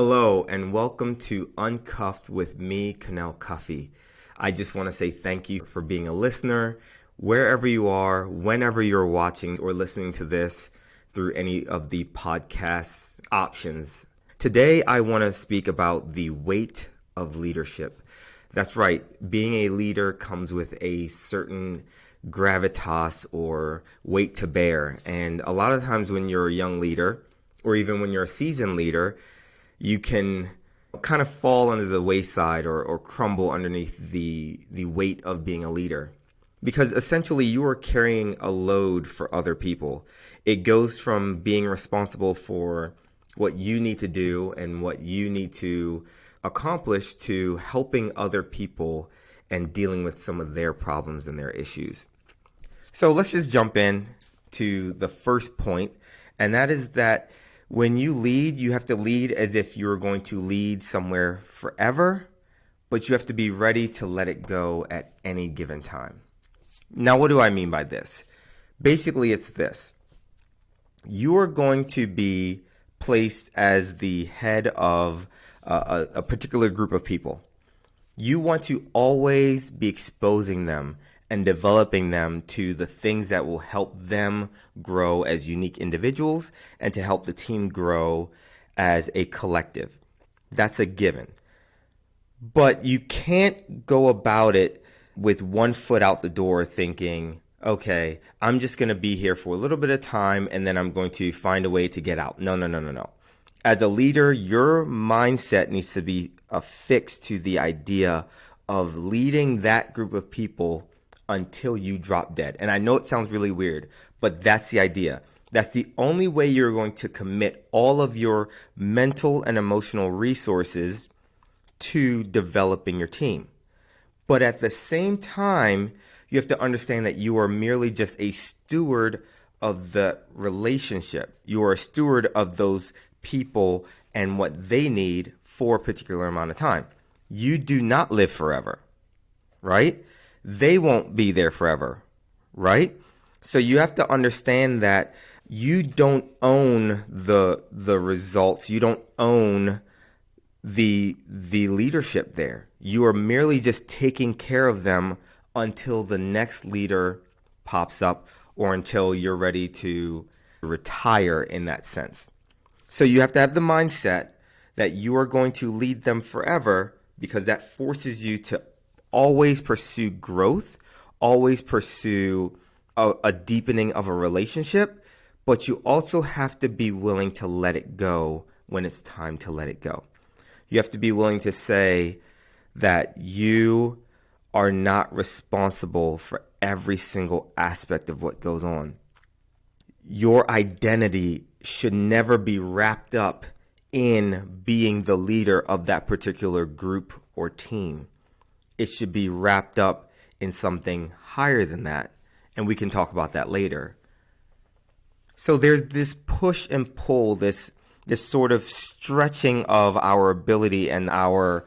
Hello and welcome to Uncuffed with me, Kanel Cuffy. I just want to say thank you for being a listener, wherever you are, whenever you're watching or listening to this through any of the podcast options. Today, I want to speak about the weight of leadership. That's right, being a leader comes with a certain gravitas or weight to bear. And a lot of times when you're a young leader, or even when you're a seasoned leader, you can kind of fall under the wayside or crumble underneath the weight of being a leader. Because essentially you are carrying a load for other people. It goes from being responsible for what you need to do and what you need to accomplish to helping other people and dealing with some of their problems and their issues. So let's just jump in to the first point, and that is that when you lead, you have to lead as if you're going to lead somewhere forever, but you have to be ready to let it go at any given time. Now, what do I mean by this? Basically, it's this. You are going to be placed as the head of a particular group of people. You want to always be exposing them and developing them to the things that will help them grow as unique individuals and to help the team grow as a collective. That's a given. But you can't go about it with one foot out the door thinking, okay, I'm just going to be here for a little bit of time and then I'm going to find a way to get out. No. As a leader, your mindset needs to be affixed to the idea of leading that group of people until you drop dead. And I know it sounds really weird, but that's the idea. That's the only way you're going to commit all of your mental and emotional resources to developing your team. But at the same time, you have to understand that you are merely just a steward of the relationship. You are a steward of those people and what they need for a particular amount of time. You do not live forever, right? They won't be there forever, right? So you have to understand that you don't own the results. You don't own the leadership there. You are merely just taking care of them until the next leader pops up or until you're ready to retire in that sense. So you have to have the mindset that you are going to lead them forever because that forces you to always pursue growth, always pursue a deepening of a relationship, but you also have to be willing to let it go when it's time to let it go. You have to be willing to say that you are not responsible for every single aspect of what goes on. Your identity should never be wrapped up in being the leader of that particular group or team. It should be wrapped up in something higher than that, and we can talk about that later. So there's this push and pull, this sort of stretching of our ability and our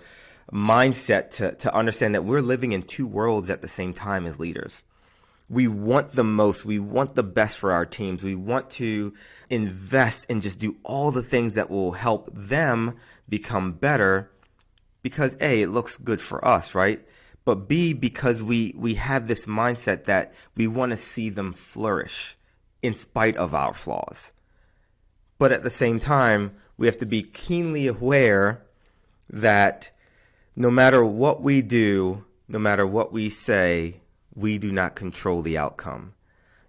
mindset to understand that we're living in two worlds at the same time as leaders. We want the most, we want the best for our teams. We want to invest and just do all the things that will help them become better because A, it looks good for us, right? But B, because we have this mindset that we want to see them flourish in spite of our flaws. But at the same time, we have to be keenly aware that no matter what we do, no matter what we say, we do not control the outcome.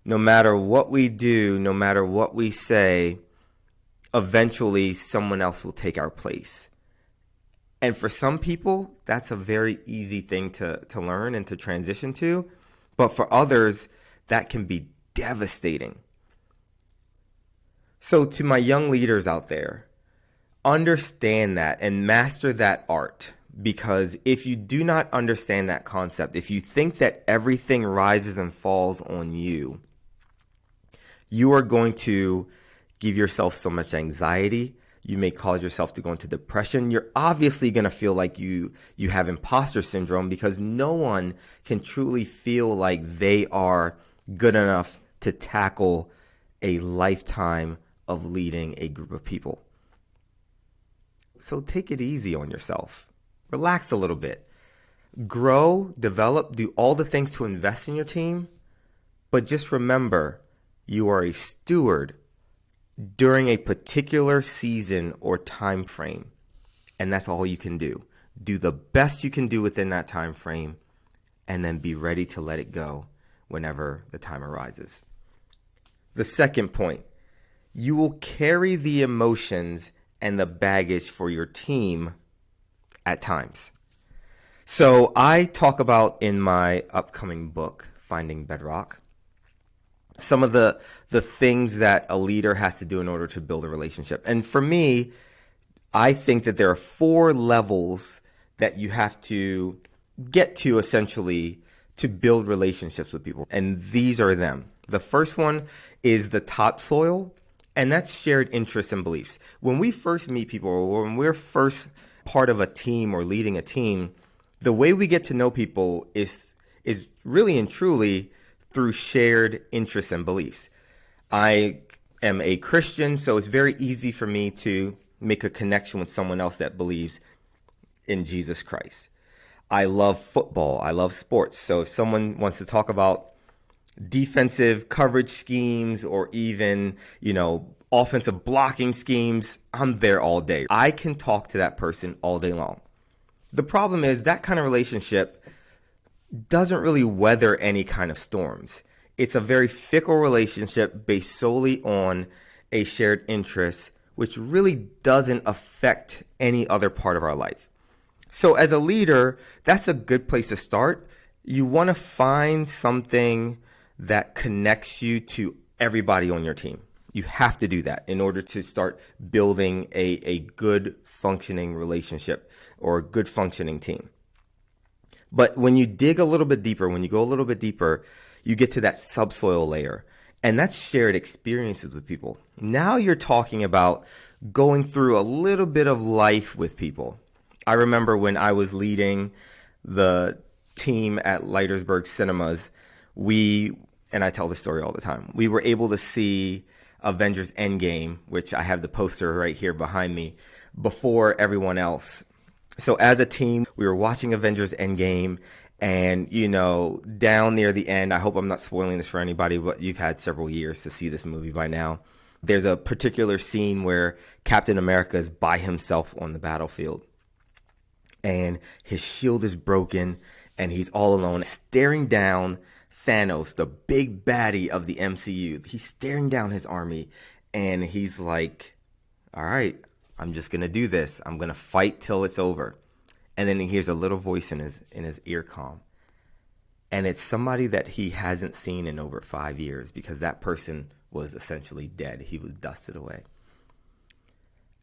No matter what we do, no matter what we say, eventually someone else will take our place. And for some people, that's a very easy thing to learn and to transition to. But for others, that can be devastating. So to my young leaders out there, understand that and master that art. Because if you do not understand that concept, if you think that everything rises and falls on you, you are going to give yourself so much anxiety. You may cause yourself to go into depression. You're obviously going to feel like you have imposter syndrome because no one can truly feel like they are good enough to tackle a lifetime of leading a group of people. So take it easy on yourself. Relax a little bit. Grow, develop, do all the things to invest in your team. But just remember, you are a steward during a particular season or time frame. And that's all you can do. Do the best you can do within that time frame, and then be ready to let it go whenever the time arises. The second point, you will carry the emotions and the baggage for your team at times. So I talk about in my upcoming book, Finding Bedrock, some of the things that a leader has to do in order to build a relationship. And for me, I think that there are 4 levels that you have to get to essentially to build relationships with people. And these are them. The first one is the topsoil, and that's shared interests and beliefs. When we first meet people, or when we're first part of a team or leading a team, the way we get to know people is really and truly through shared interests and beliefs. I am a Christian, so it's very easy for me to make a connection with someone else that believes in Jesus Christ. I love football. I love sports. So if someone wants to talk about defensive coverage schemes or even, offensive blocking schemes, I'm there all day. I can talk to that person all day long. The problem is that kind of relationship doesn't really weather any kind of storms. It's a very fickle relationship based solely on a shared interest, which really doesn't affect any other part of our life. So as a leader, that's a good place to start. You want to find something that connects you to everybody on your team. You have to do that in order to start building a good functioning relationship or a good functioning team. But when you dig a little bit deeper, when you go a little bit deeper, you get to that subsoil layer. And that's shared experiences with people. Now you're talking about going through a little bit of life with people. I remember when I was leading the team at Leitersburg Cinemas, and I tell this story all the time, we were able to see Avengers Endgame, which I have the poster right here behind me, before everyone else. So as a team, we were watching Avengers Endgame, and, down near the end, I hope I'm not spoiling this for anybody, but you've had several years to see this movie by now. There's a particular scene where Captain America is by himself on the battlefield, and his shield is broken, and he's all alone, staring down Thanos, the big baddie of the MCU. He's staring down his army, and he's like, all right, I'm just going to do this. I'm going to fight till it's over. And then he hears a little voice in his earcom. And it's somebody that he hasn't seen in over 5 years, because that person was essentially dead. He was dusted away.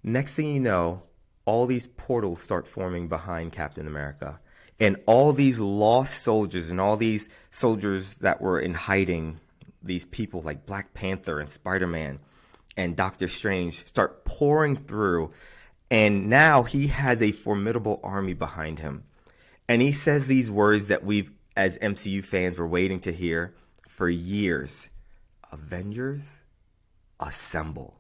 Next thing you know, all these portals start forming behind Captain America. And all these lost soldiers and all these soldiers that were in hiding, these people like Black Panther and Spider-Man and Doctor Strange, start pouring through. And now he has a formidable army behind him. And he says these words that we've, as MCU fans, were waiting to hear for years. Avengers, assemble.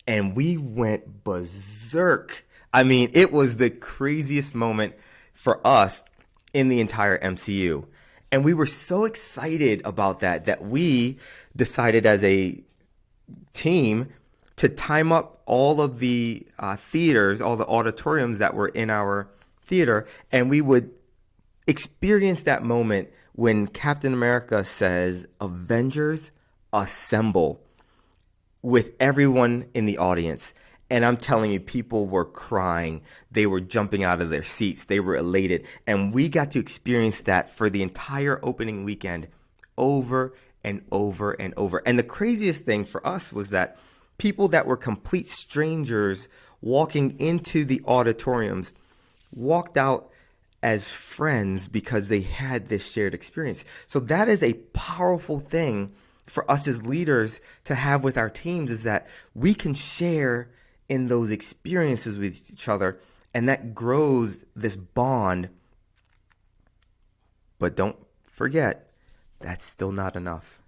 And we went berserk. I mean, it was the craziest moment for us in the entire MCU. And we were so excited about that we decided as a team to time up all of the theaters, all the auditoriums that were in our theater, and we would experience that moment when Captain America says, Avengers, assemble, with everyone in the audience. And I'm telling you, people were crying. They were jumping out of their seats. They were elated. And we got to experience that for the entire opening weekend over and over and over. And the craziest thing for us was that people that were complete strangers walking into the auditoriums walked out as friends because they had this shared experience. So that is a powerful thing for us as leaders to have with our teams, is that we can share in those experiences with each other, and that grows this bond. But don't forget, that's still not enough.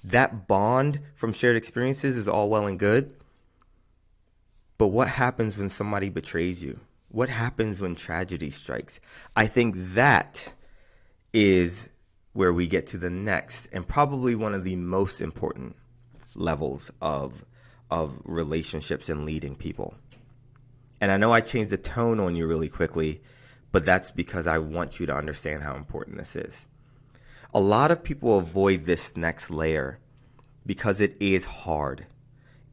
That bond from shared experiences is all well and good, But what happens when somebody betrays you? What happens when tragedy strikes? I think that is where we get to the next and probably one of the most important levels of relationships and leading people. And I know I changed the tone on you really quickly, but that's because I want you to understand how important this is. A lot of people avoid this next layer because it is hard.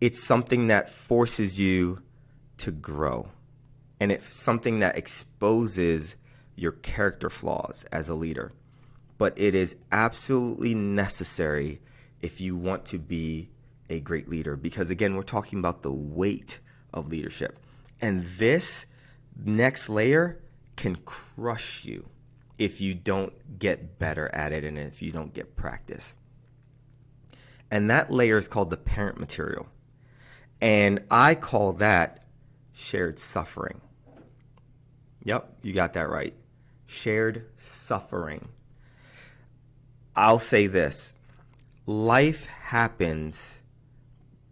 It's something that forces you to grow. And it's something that exposes your character flaws as a leader. But it is absolutely necessary if you want to be a great leader. Because again, we're talking about the weight of leadership. And this next layer can crush you if you don't get better at it and if you don't get practice. And that layer is called the parent material. And I call that shared suffering. Yep, you got that right. Shared suffering. I'll say this. Life happens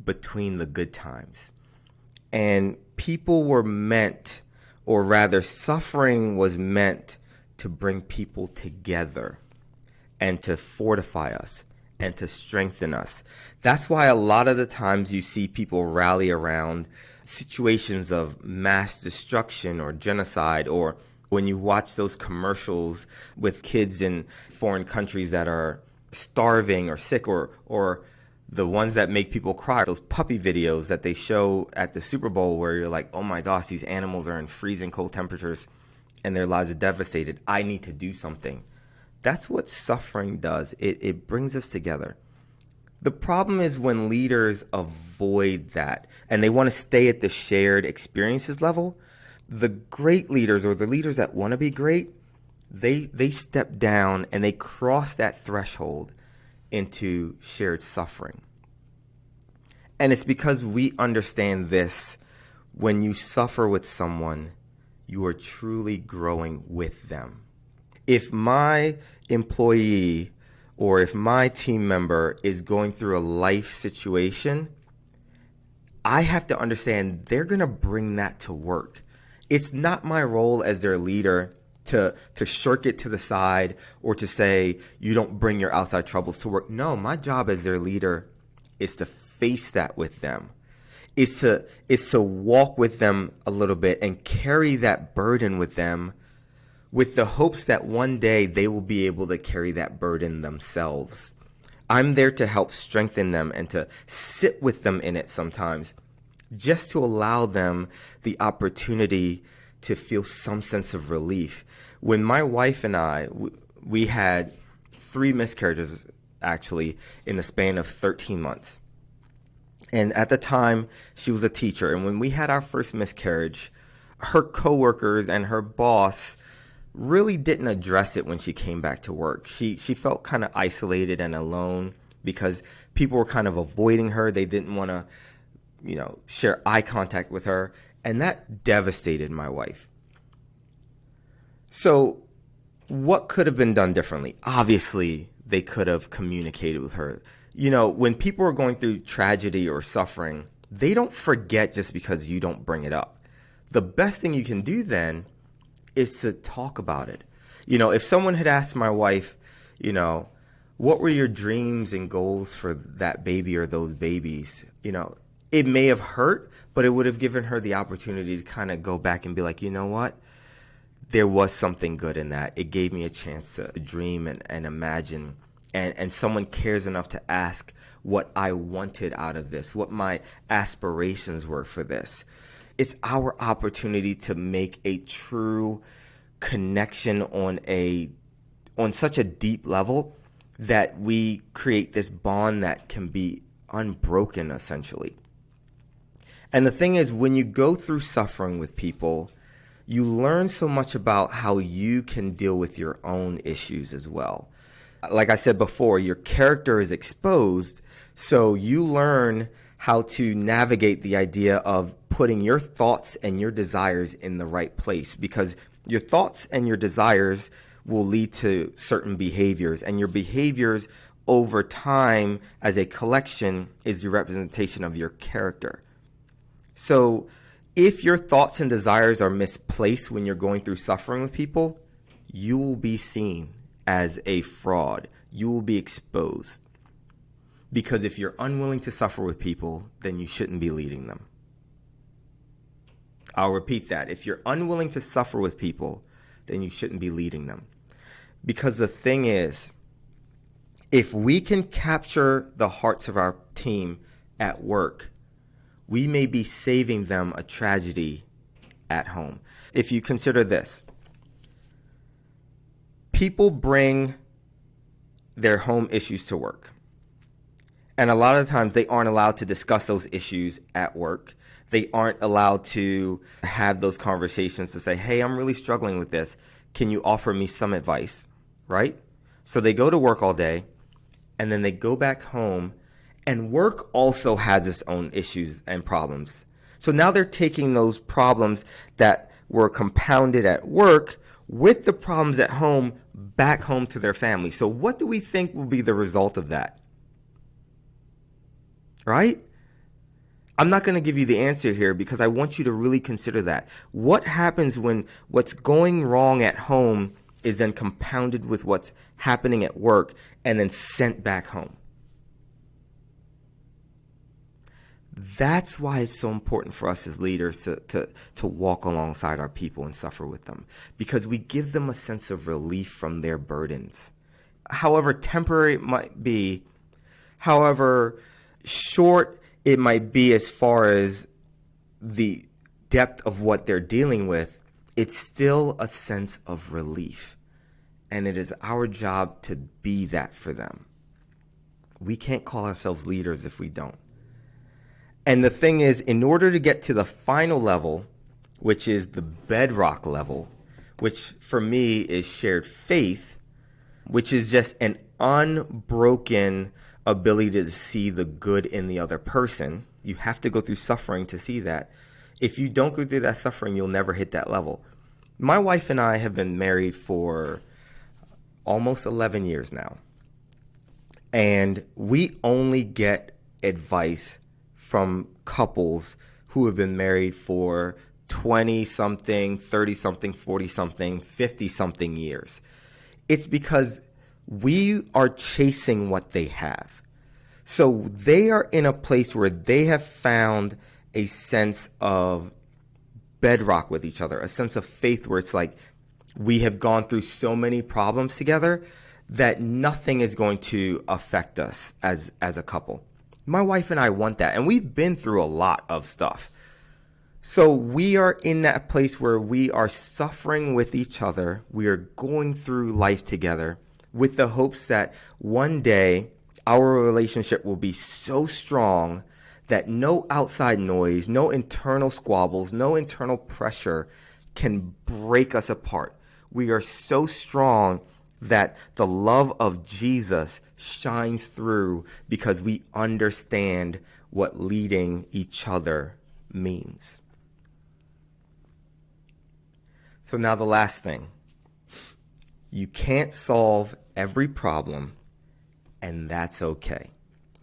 between the good times. And people were meant, or rather suffering was meant to bring people together and to fortify us and to strengthen us. That's why a lot of the times you see people rally around situations of mass destruction or genocide, or when you watch those commercials with kids in foreign countries that are starving or sick, or the ones that make people cry, those puppy videos that they show at the Super Bowl where you're like, oh my gosh, these animals are in freezing cold temperatures and their lives are devastated. I need to do something. That's what suffering does. It brings us together. The problem is when leaders avoid that and they want to stay at the shared experiences level. The great leaders, or the leaders that want to be great, they step down and they cross that threshold into shared suffering. And it's because we understand this. When you suffer with someone, you are truly growing with them. If my employee or if my team member is going through a life situation, I have to understand they're going to bring that to work. It's not my role as their leader to shirk it to the side or to say, you don't bring your outside troubles to work. No, my job as their leader is to face that with them, is to walk with them a little bit and carry that burden with them, with the hopes that one day they will be able to carry that burden themselves. I'm there to help strengthen them and to sit with them in it sometimes, just to allow them the opportunity to feel some sense of relief. When my wife and I, we had 3 miscarriages actually in the span of 13 months. And at the time, she was a teacher. And when we had our first miscarriage, her coworkers and her boss really didn't address it when she came back to work. She felt kind of isolated and alone because people were kind of avoiding her. They didn't want to, share eye contact with her. And that devastated my wife. So what could have been done differently? Obviously, they could have communicated with her. When people are going through tragedy or suffering, they don't forget just because you don't bring it up. The best thing you can do then is to talk about it. If someone had asked my wife, what were your dreams and goals for that baby or those babies? It may have hurt, but it would have given her the opportunity to kind of go back and be like, you know what? There was something good in that. It gave me a chance to dream and imagine. And someone cares enough to ask what I wanted out of this, what my aspirations were for this. It's our opportunity to make a true connection on such a deep level that we create this bond that can be unbroken, essentially. And the thing is, when you go through suffering with people, you learn so much about how you can deal with your own issues as well. Like I said before, your character is exposed, so you learn how to navigate the idea of putting your thoughts and your desires in the right place, because your thoughts and your desires will lead to certain behaviors, and your behaviors over time as a collection is your representation of your character. So If your thoughts and desires are misplaced when you're going through suffering with people, you will be seen as a fraud. You will be exposed. Because if you're unwilling to suffer with people, then you shouldn't be leading them. I'll repeat that. If you're unwilling to suffer with people, then you shouldn't be leading them. Because the thing is, if we can capture the hearts of our team at work, we may be saving them a tragedy at home. If you consider this, people bring their home issues to work. And a lot of times they aren't allowed to discuss those issues at work. They aren't allowed to have those conversations to say, hey, I'm really struggling with this. Can you offer me some advice? Right? So they go to work all day and then they go back home, and work also has its own issues and problems. So now they're taking those problems that were compounded at work with the problems at home back home to their family. So what do we think will be the result of that? Right? I'm not going to give you the answer here because I want you to really consider that. What happens when what's going wrong at home is then compounded with what's happening at work and then sent back home? That's why it's so important for us as leaders to walk alongside our people and suffer with them, because we give them a sense of relief from their burdens. However temporary it might be, however short it might be as far as the depth of what they're dealing with, it's still a sense of relief. And it is our job to be that for them. We can't call ourselves leaders if we don't. And the thing is, in order to get to the final level, which is the bedrock level, which for me is shared faith, which is just an unbroken ability to see the good in the other person. You have to go through suffering to see that. If you don't go through that suffering, you'll never hit that level. My wife and I have been married for almost 11 years now. And we only get advice from couples who have been married for 20-something, 30-something, 40-something, 50-something years. It's because we are chasing what they have. So they are in a place where they have found a sense of bedrock with each other, a sense of faith where it's like we have gone through so many problems together that nothing is going to affect us as a couple. My wife and I want that, and we've been through a lot of stuff. So we are in that place where we are suffering with each other. We are going through life together with the hopes that one day our relationship will be so strong that no outside noise, no internal squabbles, no internal pressure can break us apart. We are so strong that the love of Jesus shines through because we understand what leading each other means. So now the last thing. You can't solve every problem, and that's okay.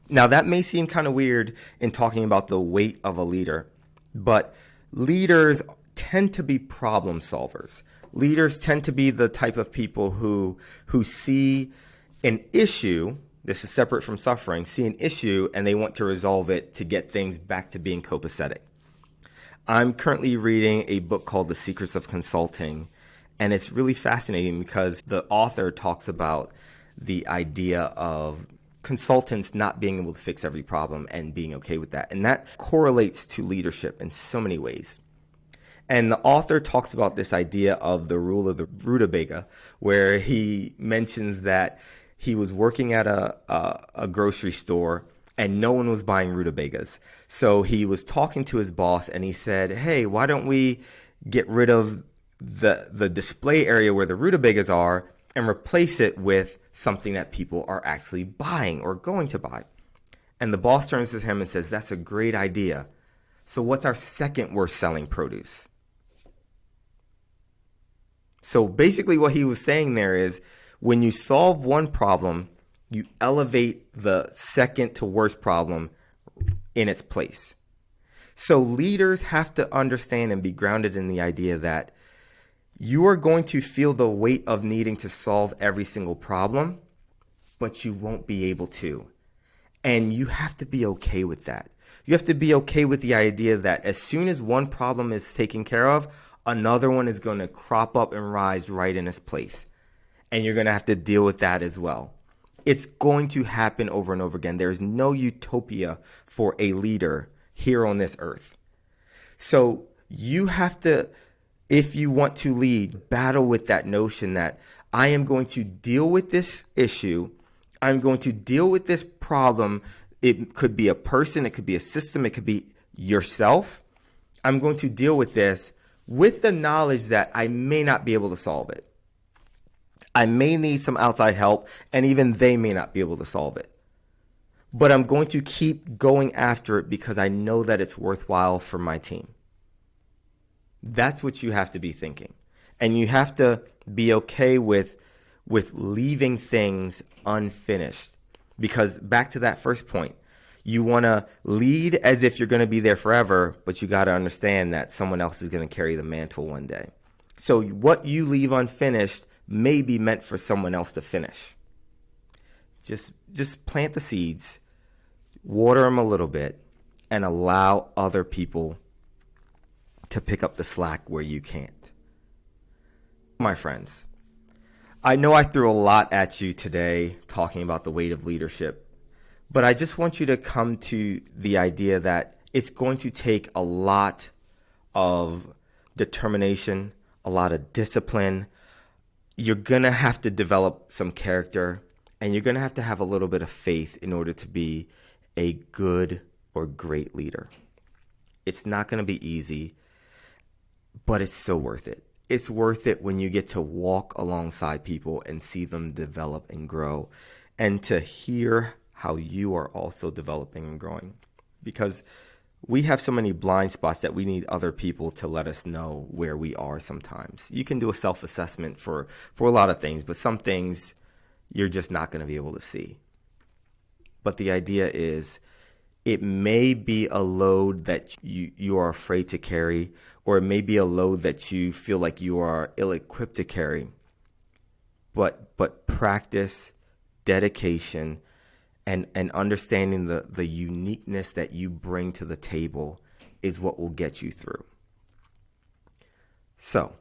Now that may seem kind of weird in talking about the weight of a leader, but leaders tend to be problem solvers. Leaders tend to be the type of people who see an issue, this is separate from suffering, see an issue and they want to resolve it to get things back to being copacetic. I'm currently reading a book called The Secrets of Consulting, and it's really fascinating because the author talks about the idea of consultants not being able to fix every problem and being okay with that. And that correlates to leadership in so many ways. And the author talks about this idea of the rule of the rutabaga, where he mentions that he was working at a grocery store and no one was buying rutabagas. So he was talking to his boss and he said, hey, why don't we get rid of the display area where the rutabagas are and replace it with something that people are actually buying or going to buy? And the boss turns to him and says, that's a great idea. So what's our second worst selling produce? So basically what he was saying there is when you solve one problem, you elevate the second to worst problem in its place. So leaders have to understand and be grounded in the idea that you are going to feel the weight of needing to solve every single problem, but you won't be able to. And you have to be okay with that. You have to be okay with the idea that as soon as one problem is taken care of, another one is going to crop up and rise right in its place. And you're going to have to deal with that as well. It's going to happen over and over again. There's no utopia for a leader here on this earth. So you have to, if you want to lead, battle with that notion that I am going to deal with this issue. I'm going to deal with this problem. It could be a person, it could be a system, it could be yourself. I'm going to deal with this with the knowledge that I may not be able to solve it. I may need some outside help, and even they may not be able to solve it. But I'm going to keep going after it because I know that it's worthwhile for my team. That's what you have to be thinking. And you have to be okay with leaving things unfinished. Because back to that first point, you want to lead as if you're going to be there forever, but you got to understand that someone else is going to carry the mantle one day. So what you leave unfinished may be meant for someone else to finish. Just plant the seeds, water them a little bit, and allow other people to pick up the slack where you can't. My friends, I know I threw a lot at you today talking about the weight of leadership, but I just want you to come to the idea that it's going to take a lot of determination, a lot of discipline. You're going to have to develop some character, and you're going to have a little bit of faith in order to be a good or great leader. It's not going to be easy, but it's so worth it. It's worth it when you get to walk alongside people and see them develop and grow, and to hear how you are also developing and growing. Because we have so many blind spots that we need other people to let us know where we are sometimes. You can do a self-assessment for a lot of things, but some things you're just not going to be able to see. But the idea is it may be a load that you are afraid to carry, or it may be a load that you feel like you are ill-equipped to carry. But practice, dedication, and understanding the uniqueness that you bring to the table is what will get you through. So,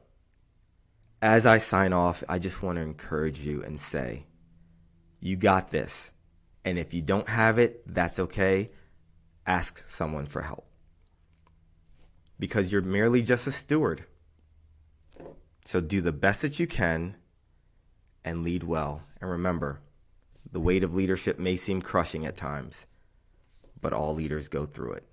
as I sign off, I just want to encourage you and say, you got this. And if you don't have it, that's okay. Ask someone for help. Because you're merely just a steward. So do the best that you can and lead well. And remember, the weight of leadership may seem crushing at times, but all leaders go through it.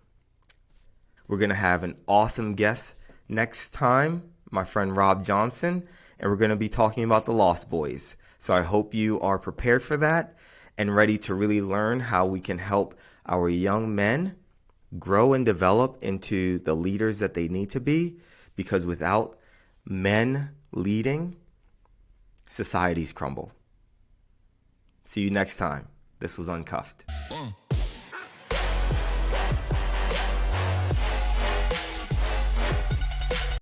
We're going to have an awesome guest next time, my friend Rob Johnson, and we're going to be talking about the Lost Boys. So I hope you are prepared for that and ready to really learn how we can help our young men grow and develop into the leaders that they need to be, because without men leading, societies crumble. See you next time. This was Uncuffed.